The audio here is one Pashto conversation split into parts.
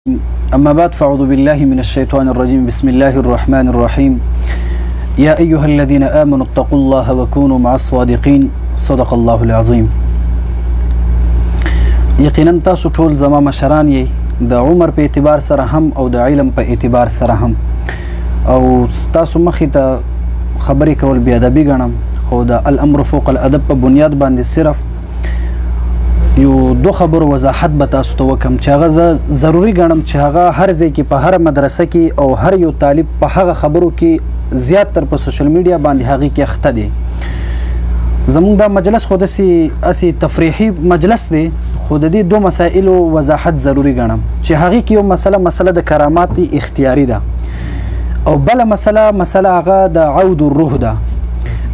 أما بعد فأعوذ بالله من الشيطان الرجيم بسم الله الرحمن الرحيم يا أيها الذين آمنوا اتقوا الله وكونوا مع الصادقين صدق الله العظيم. یقینا تاسو ټول زما مشران یې د عمر په اعتبار سره هم او د علم په اعتبار سره هم او تاسو مخې ته خبرې کول بې ادبي ګڼم خو د الامر فوق الادب په بنیاد باندې صرف یو دو خبرو وضاحت به تاسو ته وکم چې هغه ضروري ګڼم چې هغه هر ځای کې په هر مدرسه کې او هر یو طالب په هغه خبرو کې زیات تر په سوشل میډیا باندې هغې کې اخته دی. زمونږ دا مجلس خو داسې تفریحي مجلس دی خو د دې دو مسایلو وضاحت ضروري ګڼم چې هغې کې یو مسله د کرامات اختیاري ده او بله مسله هغه د عود الروح ده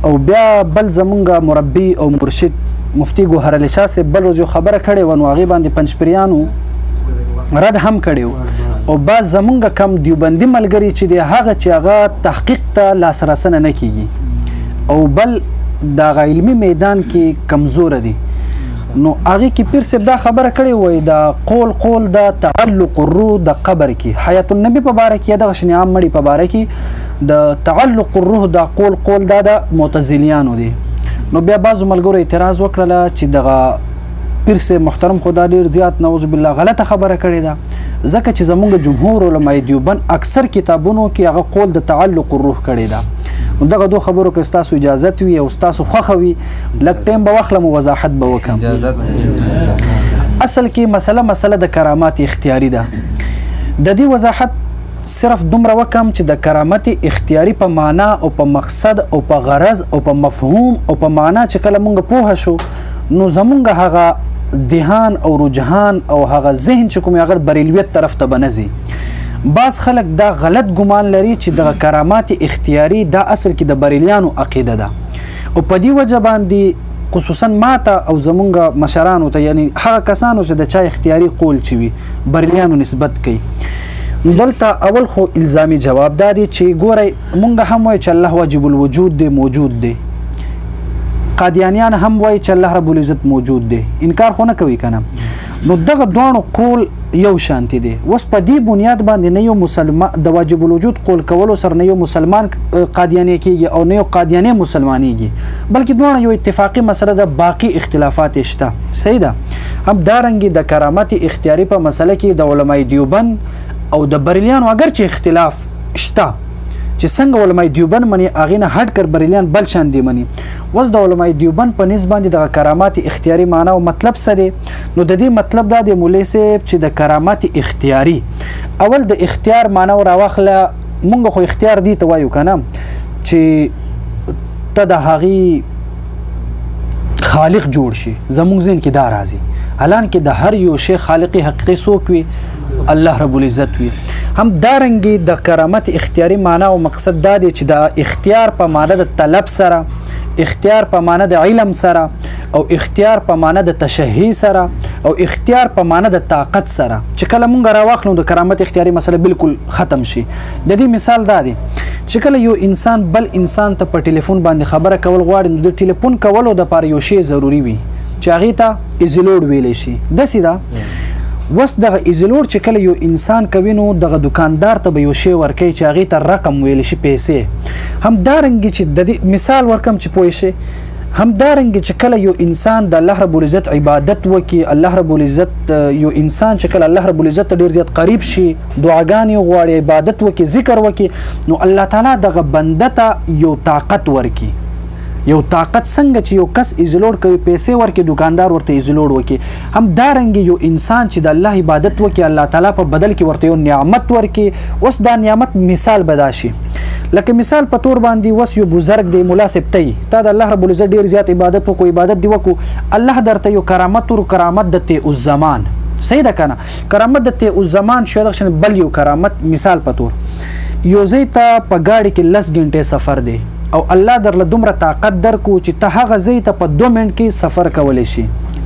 او بیا بل زمونږ مربي او مرشد مفتی ګوهر علي شاه صاحب بل ورځ یو خبره کړې وه نو هغې باندې پنجپریانو رد هم کړی و او بعض زمونږ کم دیوبندي ملګري چې دی هغه چې هغه تحقیق ته لاسرسنه نه کیږي او بل د علمي میدان کې کمزوره دي نو هغې کې پیر صاحب دا خبره کړې وای د قول د تعلق الروح د قبر کې حیات النبي په باره کې یا دغه شنې عام مړي په باره کې د تعلق الروح د قول دا د معتزلیانو دی. نو بیا بعضو ملګرو اعتراض وکړله چې دغه پیر صاحب محترم خدا ډېر زیات نعوذ بالله غلطه خبره کړې ده ځکه چې زمونږ جمهور علماء دیوبند اکثر کتابونو کې هغه قول د تعلق الروح کړی ده. نو دغه دو خبرو کې ستاسو اجازت وي او ستاسو خوښه وي لږ ټایم به واخلم او وضاحت به وکړم. اصل کې مسله د کرامات اختیاري ده. د دې وضاحت صرف دومره وکم چې د کرامت اختیاري په معنا او په مقصد او په غرض او په مفهوم او په معنا چې کله مونږ پوه شو نو زمونږ هغه دهان او رجحان او هغه ذهن چې کوم هغه بریلویت طرف ته بنځي. بعض خلک دا غلط ګمان لري چې د کرامات اختیاري دا اصل کې د بریلیانو عقیده ده او په دې وجه باندې خصوصا ماته او زمونږ مشرانو ته یعنی هغه کسانو چې د چا اختیاري قول چې وي بریلیانو نسبت کوي. دلته اول خو الزامي جواب دا دی چې ګورئ مونږ هم وایو چې الله واجب الوجود دی موجود دی قادیانیان هم وایي چې الله رب العزت موجود دی انکار خو نه کوي کنه. نو دغه دوانو قول یو شانتی دی. اوس په دې بنیاد باندې نه یو مسلمان د واجب الوجود قول کولو سره نه یو مسلمان قادیانی کیږي او نه یو قادیانی مسلمانیږي بلکې دوانه یو اتفاقی مسله ده باقی اختلافات شته صحیح ده. هم دارنګې د کرامت اختیاري په مسله کې د علماء دیوبند او د بریلیانو اگر چې اختلاف شته چې څنګه علماء دیوبند مني هغې نه هټ کر بریلیان بل شان دي مني. اوس د علماء دیوبند په نسبت باندې د کرامات اختیاري معنا او مطلب څه دی نو د دې مطلب دا دی مولوي صاحب چې د کرامات اختیاري اول د اختیار معنا راواخله مونږ خو اختیار دی ته وایو کنه چې ته د هغې خالق جوړ شي زمونږ ذهن کې دا راځي حالانکه د هر یو شی خالقي حقیقي څوک وي الله رب العزت وي. هم دارنګې د کرامت اختیاري معنا او مقصد دا دی چې د اختیار په معنا د طلب سره اختیار په معنا د علم سره او اختیار په معنا د تشهي سره او اختیار په معنا د طاقت سره چې کله مونږ راواخلو د کرامت اختیاري مسله بالکل ختم شي. د دې مثال دا دی چې کله یو انسان بل انسان ته په ټلیفون باندې خبره کول غواړي نو د ټلیفون کولو دپاره یو شی ضروري وي چې هغې ته ایزلوډ ویلی شي داسې ده. وس دغه ایزلوډ چې کله یو انسان کوي نو دغه دکاندار ته به یو شی ورکوي چې هغې ته رقم ویلی شي پیسې. هم دارنګې چې د دې مثال ورکم چې پوه شي هم دارنګې چې کله یو انسان د الله رب العزت عبادت وکړي الله رب العزت یو انسان چې کله الله رب العزت ته ډېر زیات قریب شي دعاګانې وغواړي عبادت وکړي ذکر وکړي نو الله تعالی دغه بنده ته یو طاقت ورکړي. یو طاقت څنګه چې یو کس ایزلوډ کوي پیسې ورکړي دکاندار ورته ایزلوډ وکړي هم دارنګې یو انسان چې د الله عبادت وکړي الله تعالی په بدل کې ورته یو نعمت ورکړي. اوس دا نعمت مثال به دا شي لکه مثال په طور باندې اوس یو بزرګ دی ملا صاحب ته تا د الله رب العزت ډېر زیات عبادت وکړو عبادت دی وکړو الله درته یو کرامت کرامت د ته الزمان صحیح ده کنه کرامت د ته الزمان شاید بل یو کرامت مثال په طور یو ځای ته په ګاډي کې 10 غنټې سفر دی او الله درله دومره طاقت درکو چې ته هغه ځای ته په 2 منټ کې سفر کولی شي.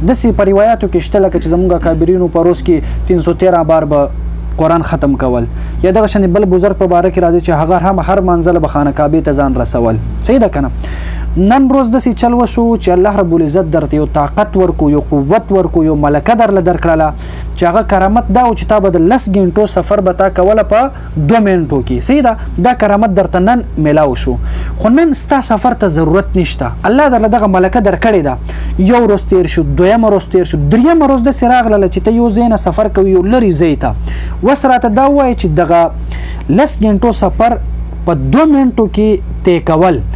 داسې په روایاتو کې شته لکه چې زمونږ کابرینو په روز کې 313 بار به قرآن ختم کول یا دغه شانې بل بزرګ په باره کې راځي چې هغه هم هر منزله به خانه کعبې ته ځان رسول صحیح ده که نه. نن روز داسې چل وشو چې الله رب العزت درته یو طاقت ورکو یو قوت ورکو یو ملکه درله درکړله چې هغه کرامت دا و چې تا به د 10 غنټو سفر به تا کوله په 2 منټو کې صحیح ده دا کرامت درته نن میلاو شو خو نن ستا سفر ته ضرورت نشته الله درله دغه ملکه درکړې ده یو روز تیر شو دویمه روز تیر شو دریمه روز داسې راغله چې ته یو ځای نه سفر کوي یو لرې ځای ته اوس راته دا ووایه چې دغه 10 غنټو سفر په 2 منټو کې طی کول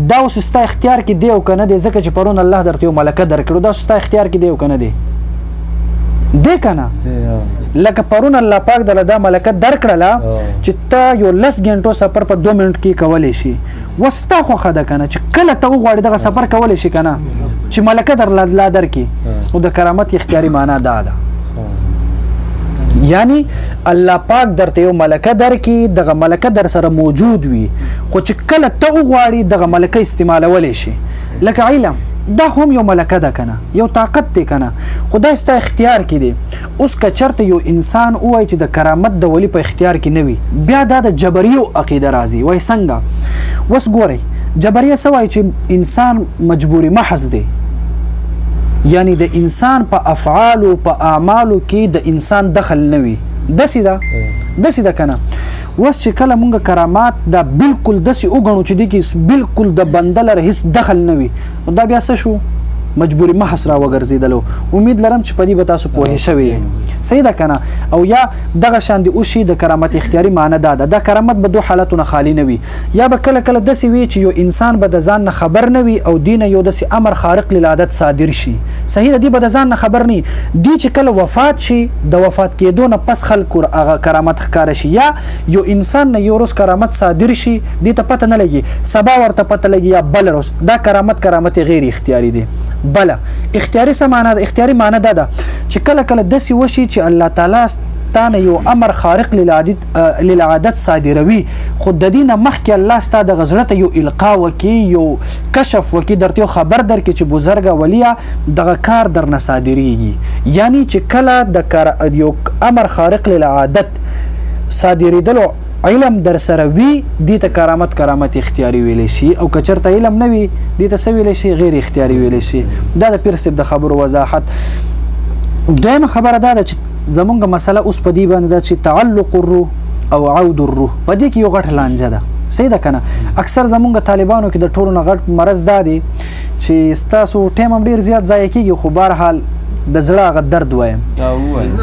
دا اوس ستا اختیار کې دی او که نه دی ځکه چې پرون الله درته یو ملکه درکړو دا ستا اختیار کې دی او که نه دی دی که نه لکه پرون الله پاک درله دا ملکه درکړله چې ته یو 10 غنټو سفر په 2 منټ کې کولی شي اوس ستا خوښه ده که نه چې کله ته وغواړې دغه سفر کولی شي که نه چې ملکه درله لا درکړي نو د کرامت اختیاري معنا دا ده یعنی الله پاک درته یو ملکه درکړي دغه ملکه در سره موجود وي خو چې کله ته وغواړې دغه ملکه استعمالولی شي لکه علم دا خو هم یو ملکه ده که نه یو طاقت دی که نه خو دا ستا اختیار کې دی اوس که چېرته یو انسان ووایي چې د کرامت د ولي په اختیار کې نه وي بیا دا د جبریو عقیده راځي وایي څنګه اوس ګورئ جبریه څه وایي چې انسان مجبوري محض دی یعنی د انسان په افعالو په اعمالو کې د انسان دخل نه وي داسې ده که نه اوس چې کله مونږ کرامات دا بالکل داسې وګڼو چې دې کې بالکل د بنده لره هېڅ دخل نه وي نو دا بیا څه شو مجبوري محض را وګرځېدلو امید لرم چې په دې به تاسو پوهې شوي صحیح ده که نه او یا دغه شان د اوشي د کرامت اختیاري معنی دا ده دا کرامت به 2 حالتونه خالی نه وي یا به کله کله داسې وي چې یو انسان به د ځان نه خبر نه وي او دې نه یو داسې امر خارق للعادت صادر شي صحیح ده دې به د ځان نه خبر نه دي چې کله وفات شي د وفات کېدو نه پس خلکو هغه کرامت ښکاره شي یا یو انسان نه یو روز کرامت صادر شي دې ته پته نه لګي سبا ورته پته لګي یا بل روز دا کرامت غیر اختیاري دی بله اختیاري څه معنا ده اختیاري معنا دا ده چې کله کله داسې وشي چې الله تعالی ستانه یو امر خارق للعادت صادروي خو د دې نه مخکې الله ستا د زړه ته یو القا وکړي یو کشف وکړي درته یو خبر درکړي چې بزرګه ولیا دغه کار درنه صادریږي یعنی چې کله د یو امر خارق للعادت صادریدلو علم در سره وي دې ته کرامت اختیاري ویلی شي او که چېرته علم نه وي دې ته څه ویلی شي غیر اختیاري ویلی شي دا د پیر صاحب د خبرو وضاحت دویمه خبره دا ده چې زمونږ مسله اوس په دې باندې ده چې تعلق الروح او عود الروح په دې کې یو غټ لانجه ده صحیح ده که نه اکثر زمونږ طالبانو کې د ټولو نه غټ مرض دا دی چې ستاسو ټایم هم ډېر زیات ضایع کېږي خو بهرحال د زړه هغه درد وایم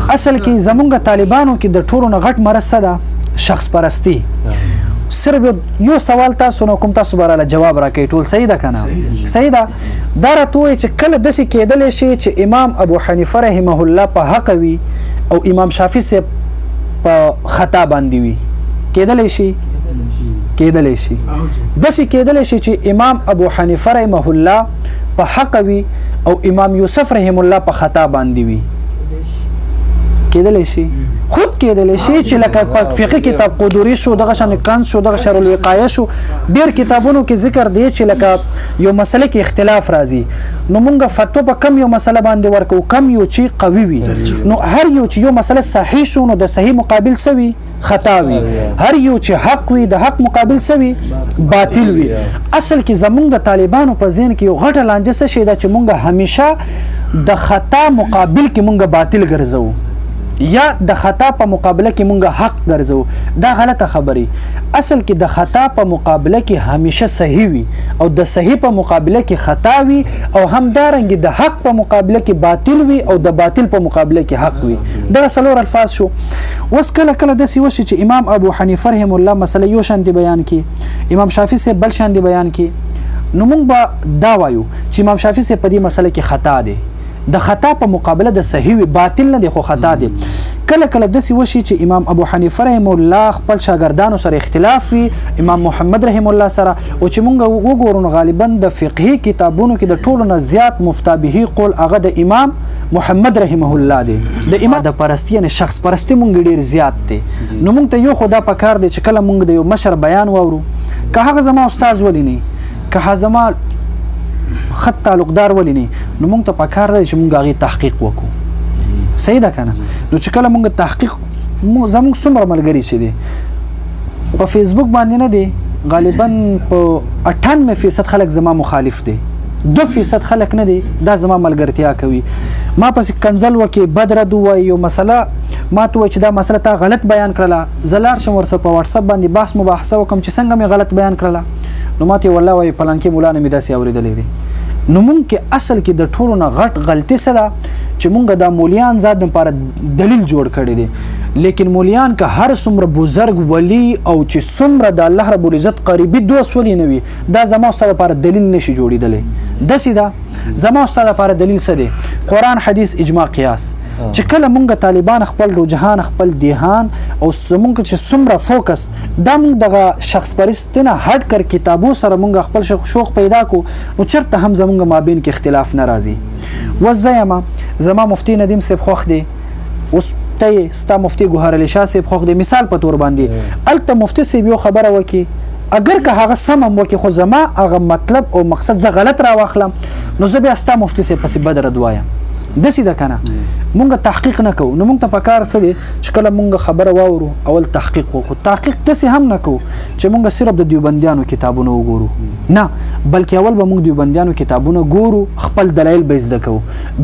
اصل کې زمونږ طالبانو کې د ټولو نه غټ مرض څه ده شخص پرستی صرف یو سوال تاسو نو کوم تاسو براله جواب راکړئ ټول صحیح ده که نه صحیح ده دا راته وایي چې کله داسې کېدلی شي چې امام ابو حنیفه رحمه الله په حق وي او امام شافعي صاحب په خطا باندې وي کېدلی شي داسې کېدلی شي چې امام ابو حنیفه رحمه الله په حق وي او امام یوسف رحمه الله په خطا باندې وي کېدلی شي خود کېدلی شي چې لکه په فقهي کتاب قدوري شو دغه شان کنز شو دغه شرح الوقایه شو ډېر کتابونو کې ذکر دی چې لکه یو مسله کې اختلاف راځي نو مونږ فتوا په کم یو مسله باندې ورکو کم یو چې قوي وي نو هر یو چې یو مسله صحیح شو نو د صحیح مقابل څه وي خطا وي هر یو چې حق وي د حق مقابل څه وي باطل وي اصل کې زمونږ د طالبانو په ذهن کې یو غټه لانجه څه شی ده چې مونږ همیشه د خطا مقابل کې مونږ باطل ګرځو یا د خطا په مقابله کې مونږ حق ګرځو دا غلطه خبري اصل کې د خطا په مقابله کې همیشه صحیح وي او د صحیح په مقابله کې خطا وي او همدارنګه د حق په مقابله کې باطل وي او د باطل په مقابله کې حق وي دا څلور الفاظ شو اوس کله کله داسې وشي چې امام ابو حنیفه رحم الله مسله یو شان دی بیان کړي امام شافعي صاحب بل شان دی بیان کړي نو مونږ به دا وایو چې امام شافعي صاحب په دې مسله کې خطا دی د خطا په مقابله د صحیح وي باطل نه دی خو خطا دی کله کله داسې وشي چې امام ابو حنیفه رحم الله خپل شاګردانو سره اختلاف وي امام محمد رحم الله سره او چې مونږ وګورو نو غالبا د فقهي کتابونو کې د ټولو نه زیات مفتابهي قول هغه د امام محمد رحمه الله دی د امام د پرستی نه شخص پرستی مونږ ډیر زیات دی نو مونږ ته یو خدا په کار دی چې کله مونږ د یو مشر بیان واورو که هغه زما استاد ولی نه که هغه زما خط تعلقدار ولی نه نو مونږ ته په کار دی چې مونږ هغې تحقیق وکړو صحیح ده که نه نو چې کله مونږ تحقیق زمونږ څومره ملګري چې دی په فیسبوک باندې نه دی غالبا په 98% خلک زما مخالف دي 2% خلک نه دي دا زما ملګرتیا کوي ما پس کنزل وکي بدرد وای یو مسله ما ته چې دا مسله تا غلط بیان کړله زلار شم ورسره په واتس اپ باندې بحث مباحثه وکم چې څنګه مې غلط بیان کړله نو ماته والله وای پلان کې مولانا مې داسې اوریدلې دي نو مونږ کې اصل کې د ټولو نه غټ غلطي څه ده چې مونږ د مولیان ذات لپاره دلیل جوړ کړی دی لیکن مولیان که هر څومره بزرگ ولی او چې څومره د الله رب العزت قریبي دوست ولی نه وي دا زما ستاسو لپاره دلیل نشي جوړېدلی داسې ده زما ستاسو لپاره دلیل څه دی قرآن حدیث اجماع قیاس چې کله مونږ طالبان خپل رجحان خپل دیهان او زمونږ چې څومره فوکس دا مونږ دغه شخص پرست نه هټ کر کتابو سره مونږ خپل شوق پیدا کو نو چرته هم زمونږ مابین کې اختلاف ناراضي وزایما زما مفتی ندیم صاحب خوښ دی اوس ته ستا مفتی ګوهر علي شاه صاحب خوښ دی مثال په تور باندې الته مفتی صاحب یو خبره وکي اگر که هغه سم هم وکي خو زما هغه مطلب او مقصد زه غلط را واخلم نو زه بیا ستا مفتی صاحب پسې بد رد وایم داسې ده که نه مونږ تحقیق نه کوو نو مونږ ته پکار څه دی چې کله مونږ خبره واورو اول تحقیق وکړو تحقیق داسې هم نه کوو چې مونږ صرف د دیوبندیانو کتابونه وګورو نه بلکې اول به مونږ دیوبندیانو کتابونه ګورو خپل دلایل به زده کوو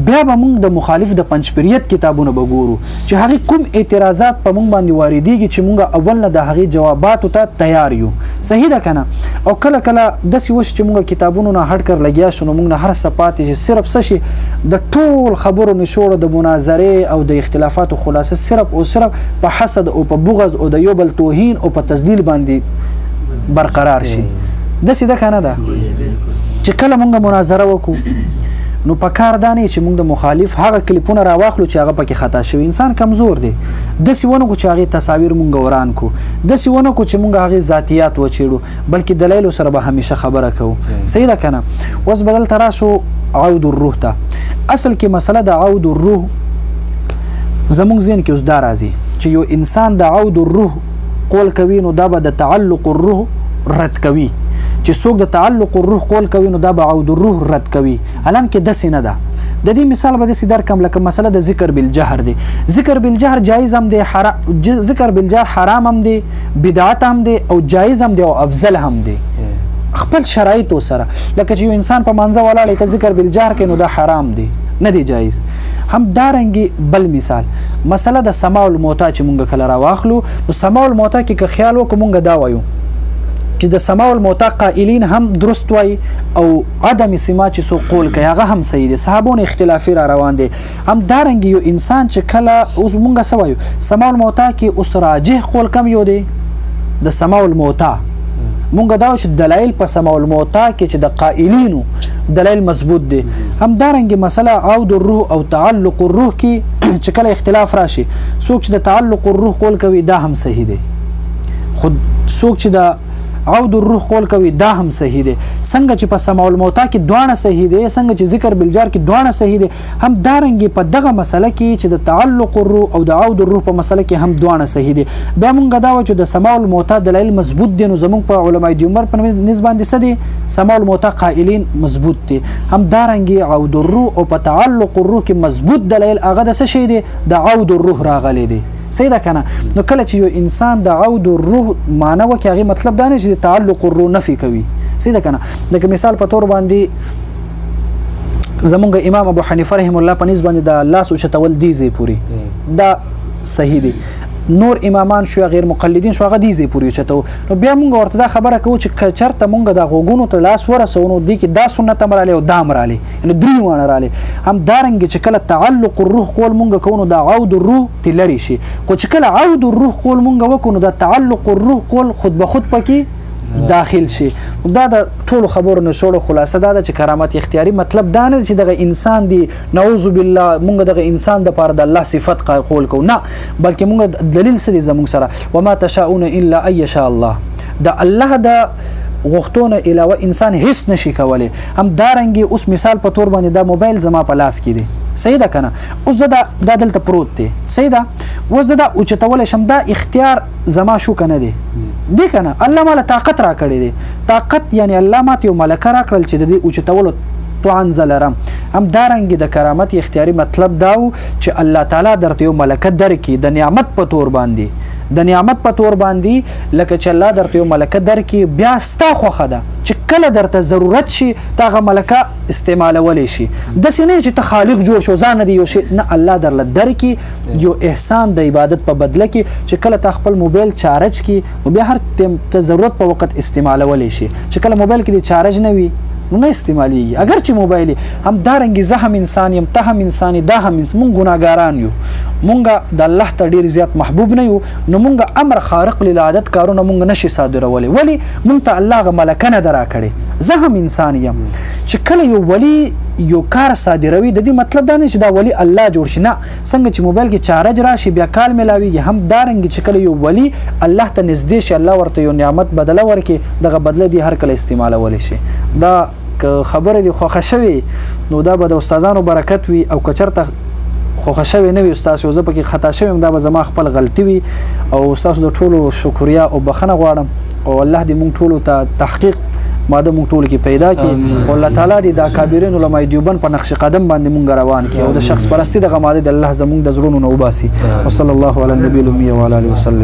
بیا به مونږ د مخالف د پنجپریت کتابونه به ګورو چې هغې کوم اعتراضات په مونږ باندې واردېږي چې مونږ اول نه د هغې جواباتو ته تیار یو صحیح ده که نه او کله کله داسې وشي چې مونږ کتابونو نه هټ کر لګیا شو نو مونږ نه هر څه پاتې چې صرف څه شي د ټول خبرو نشوړو د مناظرې او د اختلافاتو خلاصه صرف او صرف په حسد او په بغض او د یو بل توهین او په تذلیل باندې برقرار شي داسې ده که نه ده چې کله مونږ مناظره وکړو نو په کار دا نه چې مونږ د مخالف هغه کلیپونه راواخلو چې هغه پکې خطا شوی انسان کمزور دی داسې ونه کړو چې هغې تصاویر مونږ وران کړو داسې ونه کړو چې مونږ هغې ذاتیات وچېړو بلکې دلایلو سره به همیشه خبره کوو صحیح ده که نه اوس به دلته راشو عود الروح ته اصل کې مسله د عود الروح زمونږ ذهن کې اوس دا راځي چې یو انسان د عود الروح قول کوي نو دا به د تعلق الروح رد کوي چې څوک د تعلق الروح قول کوي نو دا به عود الروح رد کوي الان کې داسې نه ده د دې مثال به داسې درکم لکه مسله د ذکر بالجهر دی ذکر بالجهر جایز هم دی ذکر بالجهر حرام هم دی بدعت هم دی او جایز هم دی او افضل هم دی خپل شرایطو سره لکه چې یو انسان په منځه ولاړی ته ذکر بالجهر کوي نو دا حرام دی نه دی جایز هم دارنګي بل مثال مسله د سماع الموتى چې مونږ کله راواخلو نو سماع الموتى کې که خیال وکړو مونږ دا وایو چې د سماع الموتى قائلین هم درست وای او عدم سماع چې سو قول کوي هغه هم صحیح دی صحابون اختلافي را روان دي هم دارنګي یو انسان چې کله اوس مونږ څه وایو سماع الموتى کې اوس راجح قول کم یو دی د سماع الموتى مونږ دا چې دلایل په سماع الموتى کې چې د قائلینو دلایل مضبوط دي هم دارنګي مسله عود الروح او تعلق الروح کې چې کله اختلاف راشي څوک چې د تعلق الروح قول کوي دا هم صحیح دی خود څوک چې د عود الروح قول کوي دا هم صحیح دی څنګه چې په سماع الموتى کې دواړه صحیح دی څنګه چې ذکر بالجهر کې دواړه صحیح دی هم دارنګي په دغه مسله کې چې د تعلق الروح او د عود الروح په مسله کې هم دواړه صحیح دی بیا مونږ دا و چې د سماع الموتى دلایل مضبوط دي نو زمونږ په علماء دیوبند په نسبت باندې څه دي سماع الموتى قائلین مضبوط دي هم دارنګي عود الروح او په تعلق الروح کې مضبوط دلایل هغه د څه شی دی د عود الروح راغلي دي صحیح ده کنه نو کله چې یو انسان د عود الروح معنی وکړي هغه مطلب دا نه چې تعلق الروح نفي کوي صحیح ده کنه لکه مثال په تور باندې زمونږ امام ابو حنیفه رحم الله په نسبت باندې د لاس اوچتول دی زی پوری دا صحیح دی نور امامان شو غیر مقلدین شو هغه دی زی پوری چته نو بیا مونږ ورته دا خبره کوو چې چرته مونږ د غوګونو ته لاس ورسونو دی کې دا سنت امراله او دا امراله نو درې وانه رااله هم دارنګ چې کله تعلق الروح قول مونږ کوو دا عود الروح تلری شي خو چې کله عود الروح قول مونږ وکړو دا تعلق الروح قول خود به خود پکې داخل شي دا د ټولو خبرو نشوړو خلاصه دا چې کرامت اختیاري مطلب دا نه چې دغه انسان دی نعوذ بالله مونږ دغه انسان د پاره د الله صفت قول کو نه بلکې مونږ دلیل سره زموږ سره وما تشاؤون الا ان يشاء الله د الله د غوښتونه علاوه انسان هیڅ نشي کولی هم دارنګي اوس مثال په تور باندې دا موبایل زما په لاس کې دی صحیح ده کنه اوس دا دلته پروت دی صحیح ده اوس دا اوچتول شم دا اختیار زما شو کنه دی کنه الله مال طاقت را کړی دی طاقت یعنی الله ماته یو ملکه را کړل چې د دې اوچتول تو انزلرم هم دارنګي د کرامت اختیاري مطلب داو چې الله تعالی درته یو ملکه درکې د نعمت په تور باندې د نعمت په تور باندې لکه چې الله درته یو ملکه درکې بیا ستا خوښه ده چې کله درته ضرورت شي ته هغه ملکه استعمالولی شي داسې نه چې ته خالق جوړ شو ځان دې یو شی نه الله درله درکې یو احسان د عبادت په بدله کې چې کله ته خپل موبایل چارج کړي نو بیا هر ته ضرورت په وخت استعمالولی شي چې کله موبایل کې د چارج نه وي نو نه استعمالیږي اگر چې موبایل هم دارنګي زه هم انسان یم ته هم انسان دا هم انسان مونږ ګناګاران یو مونږ د الله ته ډیر زیات محبوب نه یو نو مونږ امر خارق للعادت کارونه مونږ نشي صادرولای ولی مونږ ته الله غ ملکه نه درا کړي زه هم انسان یم چې کله یو ولی یو کار صادروي د دې مطلب دا نه چې دا ولی الله جوړ شي نه څنګه چې موبایل کې چارج راشي بیا کال ملاويږي هم دارنګي چې کله یو ولی الله ته نږدې شي الله ورته یو نعمت بدله ورکړي دغه بدله دی هر کله استعمالول شي دا خبره دی خوښه شوی نو دا به د استادانو برکت وي او کچرته خوښه شوی نه وي استاد یو زه پکې خطا شوم دا به زما خپل غلطي وي او استاد د ټولو شکریا او بخنه غواړم او الله دې مونږ ټولو ته تحقیق ماده مونږ ټول کې پیدا کړي او الله تعالی دې د اکابرین علماء دیوبند په نقش قدم باندې مونږ روان کړي او د شخص پرستی دغه ماده د الله زمونږ د زړونو نه وباسي وصلی الله علی النبی الامي وعلى اله وسلم